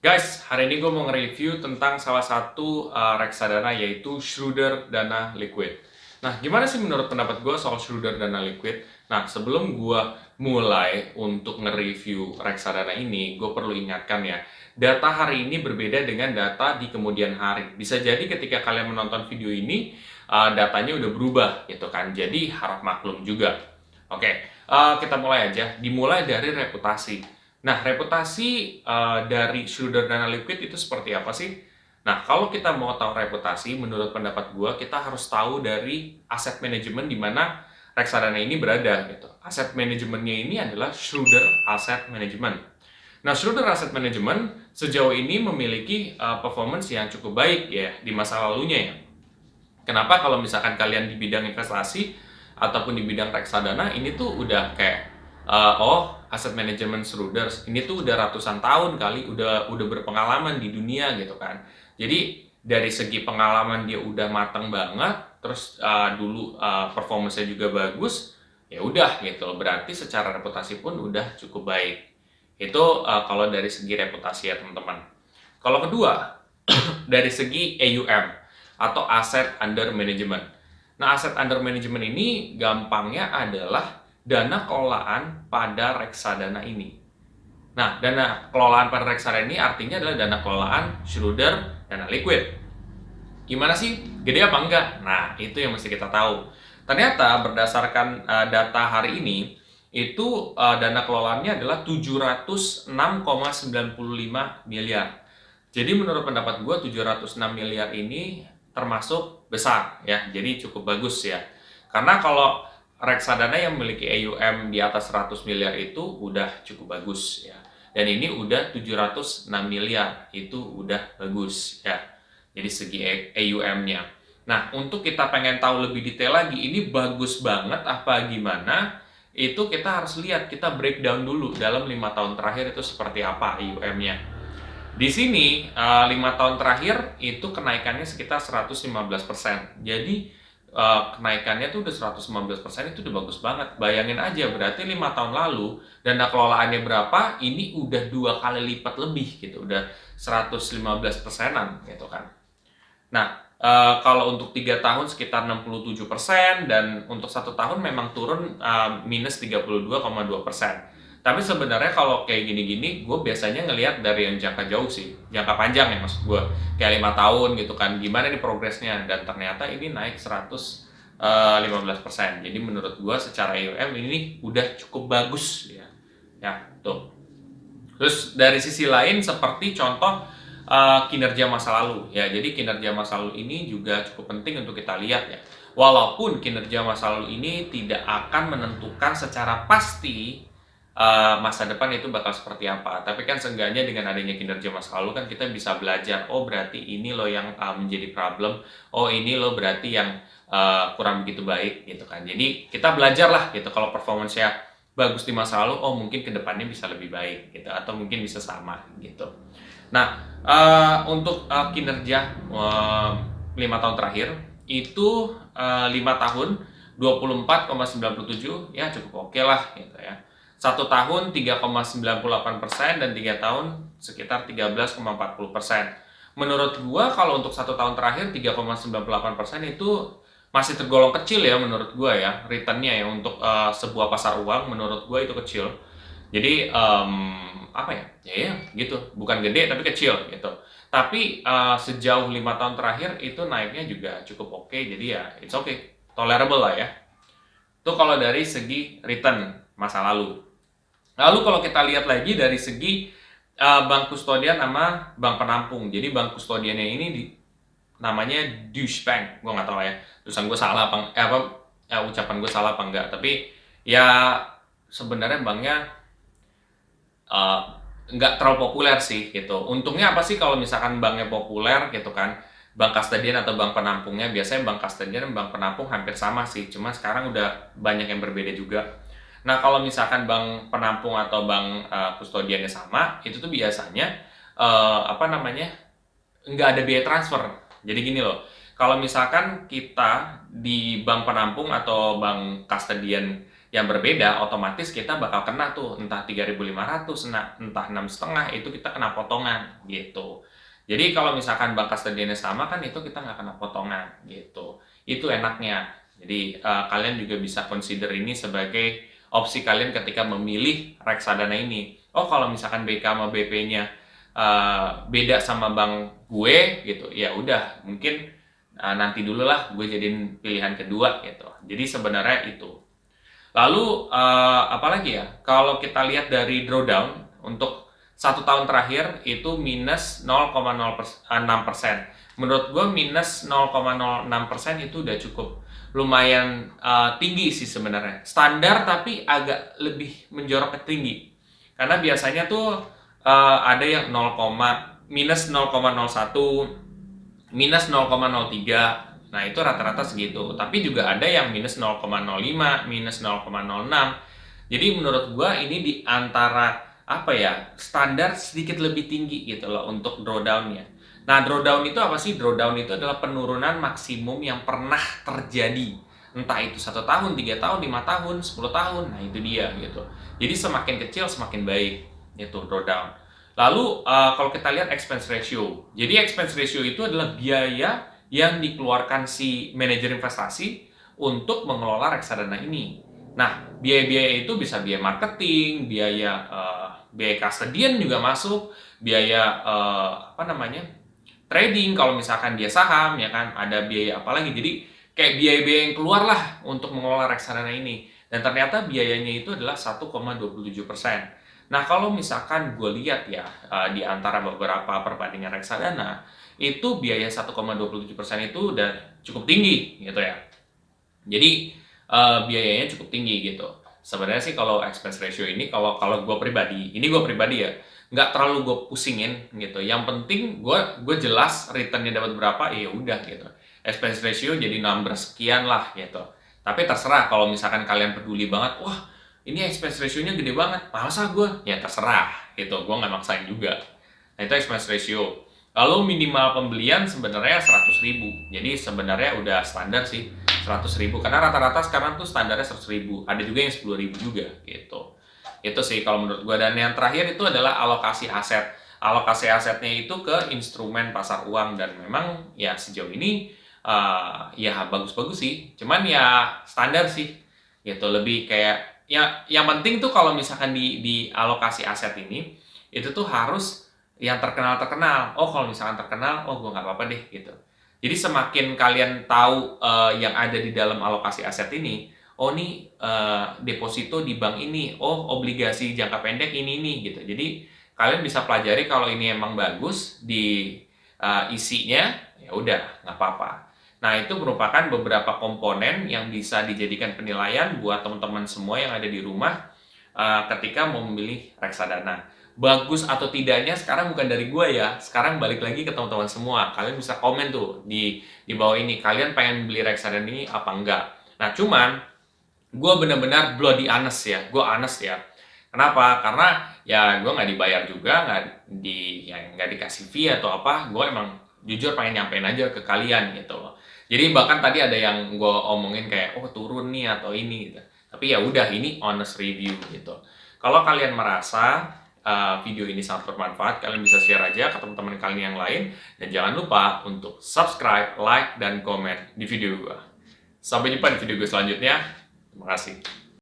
Guys, hari ini gue mau nge-review tentang salah satu reksadana yaitu Schroeder Dana Liquid. Nah, gimana sih menurut pendapat gue soal Schroeder Dana Liquid? Nah, sebelum gue mulai untuk nge-review reksadana ini, gue perlu ingatkan ya, data hari ini berbeda dengan data di kemudian hari. Bisa jadi ketika kalian menonton video ini, datanya udah berubah gitu kan. Jadi harap maklum juga. Oke, kita mulai aja. Dimulai dari reputasi. Nah, reputasi dari Schroeder Dana Liquid itu seperti apa sih? Nah, kalau kita mau tahu reputasi, menurut pendapat gue, kita harus tahu dari aset manajemen di mana reksadana ini berada. Gitu. Aset manajemennya ini adalah Schroeder Asset Management. Nah, Schroeder Asset Management sejauh ini memiliki performance yang cukup baik ya di masa lalunya ya. Kenapa kalau misalkan kalian di bidang investasi ataupun di bidang reksadana ini tuh udah kayak aset manajemen Schroeder ini tuh udah ratusan tahun kali udah berpengalaman di dunia gitu kan. Jadi dari segi pengalaman dia udah matang banget, terus dulu performance-nya juga bagus, ya udah gitu. Berarti secara reputasi pun udah cukup baik. Itu kalau dari segi reputasi ya teman-teman. Kalau kedua, dari segi AUM atau Asset Under Management. Nah, Asset Under Management ini gampangnya adalah dana kelolaan pada reksadana ini. Nah, dana kelolaan pada reksadana ini artinya adalah dana kelolaan Schroeder dana liquid. Gimana sih? Gede apa enggak? Nah, itu yang mesti kita tahu. Ternyata berdasarkan data hari ini, itu dana kelolaannya adalah 706,95 miliar. Jadi menurut pendapat gue 706 miliar ini termasuk besar ya, jadi cukup bagus ya. Karena kalau reksadana yang memiliki AUM di atas 100 miliar itu udah cukup bagus ya. Dan ini udah 706 miliar, itu udah bagus ya. Jadi segi AUM-nya. Nah, untuk kita pengen tahu lebih detail lagi, ini bagus banget apa gimana? Itu kita harus lihat, kita breakdown dulu dalam 5 tahun terakhir itu seperti apa AUM-nya. Di sini 5 tahun terakhir itu kenaikannya sekitar 115%. Jadi kenaikannya tuh udah 115% itu udah bagus banget. Bayangin aja berarti 5 tahun lalu dana kelolaannya berapa? Ini udah 2 kali lipat lebih gitu. Udah 115%-an gitu kan. Nah, kalau untuk 3 tahun sekitar 67% dan untuk 1 tahun memang turun minus 32,2%. Tapi sebenarnya kalau kayak gini-gini, gue biasanya ngelihat dari yang jangka jauh sih, jangka panjang ya maksud gue, kayak 5 tahun gitu kan, gimana nih progresnya, dan ternyata ini naik 115%. Jadi menurut gue secara AUM ini udah cukup bagus ya, ya tuh. Terus dari sisi lain seperti contoh kinerja masa lalu ya. Jadi kinerja masa lalu ini juga cukup penting untuk kita lihat ya. Walaupun kinerja masa lalu ini tidak akan menentukan secara pasti masa depan itu bakal seperti apa. Tapi kan seenggaknya dengan adanya kinerja masa lalu kan kita bisa belajar. Oh berarti ini loh yang menjadi problem. Oh ini loh berarti yang kurang begitu baik gitu kan. Jadi kita belajar lah gitu kalau performance-nya bagus di masa lalu, oh mungkin kedepannya bisa lebih baik gitu atau mungkin bisa sama gitu. Nah, untuk kinerja 5 tahun terakhir itu 5 tahun 24,97 ya cukup oke lah gitu ya. 1 tahun 3,98% dan 3 tahun sekitar 13,40%. Menurut gua kalau untuk 1 tahun terakhir 3,98% itu masih tergolong kecil ya menurut gua ya returnnya ya untuk sebuah pasar uang menurut gua itu kecil. Jadi apa ya? Ya gitu, bukan gede tapi kecil gitu. Tapi sejauh 5 tahun terakhir itu naiknya juga cukup oke, jadi ya it's okay, tolerable lah ya. Itu kalau dari segi return masa lalu. Lalu kalau kita lihat lagi dari segi bank kustodian sama bank penampung. Jadi bank kustodiannya ini namanya Deutsche Bank. Gue nggak tahu ya, tulisan gue salah ucapan gue salah apa enggak. Tapi ya sebenarnya banknya uh, nggak terlalu populer sih gitu. Untungnya apa sih kalau misalkan banknya populer gitu kan? Bank kastadian atau bank penampungnya, biasanya bank kastadian dan bank penampung hampir sama sih, cuma sekarang udah banyak yang berbeda juga. Nah kalau misalkan bank penampung atau bank kustodiannya sama, itu tuh biasanya apa namanya, nggak ada biaya transfer. Jadi gini loh, kalau misalkan kita di bank penampung atau bank kastadian yang berbeda, otomatis kita bakal kena tuh entah 3.500, entah 6,5, itu kita kena potongan gitu. Jadi kalau misalkan bank kastodiannya sama kan itu kita nggak kena potongan gitu. Itu enaknya. Jadi kalian juga bisa consider ini sebagai opsi kalian ketika memilih reksadana ini. Oh kalau misalkan BK sama BP-nya beda sama bank gue gitu, ya udah mungkin nanti dulu lah gue jadiin pilihan kedua gitu. Jadi sebenarnya itu. Lalu apalagi ya? Kalau kita lihat dari drawdown untuk 1 tahun terakhir itu minus 0,06%. Menurut gue minus 0,06% itu udah cukup lumayan tinggi sih sebenarnya. Standar tapi agak lebih menjorok ke tinggi. Karena biasanya tuh ada yang 0, minus 0,01, minus 0,03. Nah, itu rata-rata segitu. Tapi juga ada yang minus 0,05, minus 0,06. Jadi menurut gua ini di antara apa ya, standar sedikit lebih tinggi gitu loh untuk drawdown-nya. Nah, drawdown itu apa sih? Drawdown itu adalah penurunan maksimum yang pernah terjadi. Entah itu 1 tahun, 3 tahun, 5 tahun, 10 tahun. Nah, itu dia gitu. Jadi semakin kecil semakin baik itu drawdown. Lalu kalau kita lihat expense ratio. Jadi expense ratio itu adalah biaya yang dikeluarkan si manajer investasi untuk mengelola reksadana ini. Nah, biaya-biaya itu bisa biaya marketing, biaya custodian juga masuk, biaya apa namanya? Trading kalau misalkan dia saham ya kan, ada biaya apa lagi. Jadi kayak biaya-biaya yang keluar lah untuk mengelola reksadana ini. Dan ternyata biayanya itu adalah 1,27%. Nah, kalau misalkan gue lihat ya, di antara beberapa perbandingan reksadana, itu biaya 1,27% itu udah cukup tinggi gitu ya. Jadi biayanya cukup tinggi gitu. Sebenarnya sih kalau expense ratio ini, kalau kalau gue pribadi, ini gue pribadi ya, nggak terlalu gue pusingin gitu. Yang penting gue jelas returnnya dapat berapa, ya udah gitu. Expense ratio jadi number sekian lah gitu. Tapi terserah kalau misalkan kalian peduli banget, wah ini expense ratio-nya gede banget, masa gue? Ya terserah gitu, gue nggak maksain juga. Nah itu expense ratio. Lalu minimal pembelian sebenarnya 100.000. Jadi sebenarnya udah standar sih 100.000. Karena rata-rata sekarang tuh standarnya 100.000. Ada juga yang 10.000 juga gitu. Itu sih kalau menurut gue. Dan yang terakhir itu adalah alokasi aset. Alokasi asetnya itu ke instrumen pasar uang. Dan memang ya sejauh ini ya bagus-bagus sih. Cuman ya standar sih. Gitu lebih kayak ya yang penting tuh kalau misalkan di alokasi aset ini itu tuh harus yang terkenal. Oh kalau misalkan terkenal, oh gue nggak apa-apa deh gitu. Jadi semakin kalian tahu yang ada di dalam alokasi aset ini, oh nih deposito di bank ini, oh obligasi jangka pendek ini gitu. Jadi kalian bisa pelajari kalau ini emang bagus di isinya, ya udah nggak apa-apa. Nah itu merupakan beberapa komponen yang bisa dijadikan penilaian buat teman-teman semua yang ada di rumah ketika mau memilih reksadana. Bagus atau tidaknya sekarang bukan dari gue ya, sekarang balik lagi ke teman-teman semua. Kalian bisa komen tuh di bawah ini, kalian pengen beli reksadana ini apa enggak. Nah cuman gue benar-benar bloody honest ya, gue honest ya. Kenapa? Karena ya gue nggak dibayar juga, nggak dikasih fee atau apa. Gue emang jujur pengen nyampein aja ke kalian gitu loh. Jadi bahkan tadi ada yang gue omongin kayak oh turun nih atau ini gitu. Tapi ya udah ini honest review gitu. Kalau kalian merasa video ini sangat bermanfaat, kalian bisa share aja ke teman-teman kalian yang lain. Dan jangan lupa untuk subscribe, like, dan komen di video gue. Sampai jumpa di video gue selanjutnya. Terima kasih.